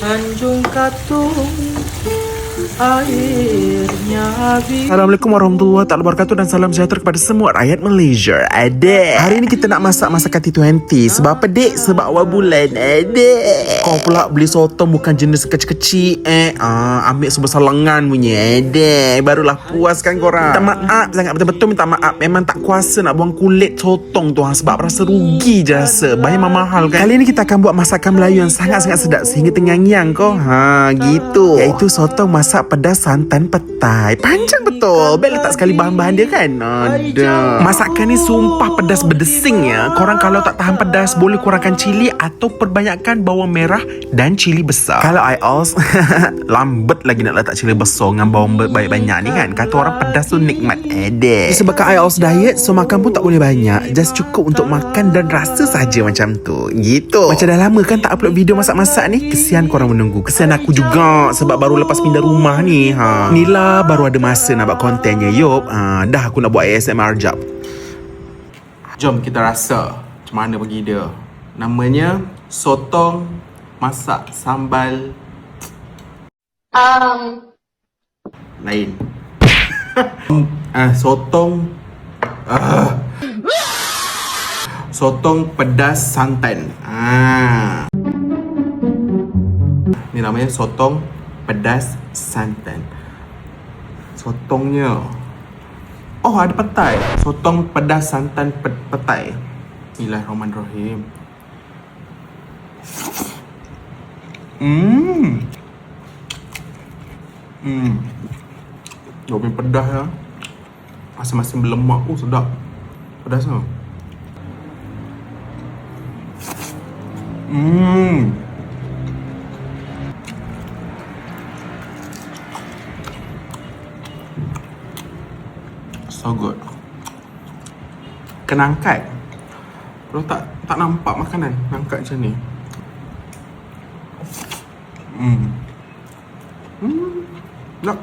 Tanjung Katung airnya habis. Assalamualaikum warahmatullahi wabarakatuh dan salam sejahtera kepada semua rakyat Malaysia. Hari ini kita nak masak masakan T20. Sebab apa dek? Sebab awal bulan. Kau pula beli sotong bukan jenis kecil-kecil. Ambil sebesar lengan punya. Barulah puas kan korang. Minta maaf sangat, betul-betul minta maaf. Memang tak kuasa nak buang kulit sotong tu sebab rasa rugi je rasa. Bayar mahal kan. Kali ini kita akan buat masakan Melayu yang sangat-sangat sedap sehingga terngiang-ngiang kau. Gitu. Iaitu sotong masak pedas santan petai. Panjang betul. Baik letak sekali bahan-bahan dia kan. Ada. Masakan ni sumpah pedas berdesing ya. Korang kalau tak tahan pedas boleh kurangkan cili atau perbanyakkan bawang merah dan cili besar. Kalau IELTS lambat lagi nak letak cili besar dengan bawang banyak-banyak ni kan. Kata orang pedas tu nikmat. Disebabkan IELTS diet, so makan pun tak boleh banyak. Just cukup untuk makan dan rasa saja macam tu. Gitu. Macam dah lama kan tak upload video masak-masak ni. Kesian korang menunggu. Kesian aku juga sebab baru lepas pindah rumah ni. Nila baru ada masa nak buat kontennya. Yup. Dah aku nak buat ASMR jap. Jom kita rasa macam mana bagi dia. Namanya sotong masak sambal lain. Sotong pedas santan. Ni namanya sotong pedas santan. Sotongnya ada petai. Sotong pedas santan petai. Bismillahirrahmanirrahim. Dia punya pedas ya. Masing-masing berlemak. Sedap. Pedasnya. So good. Kena angkat. Kalau tak nampak makanan, angkat macam ni. Nak.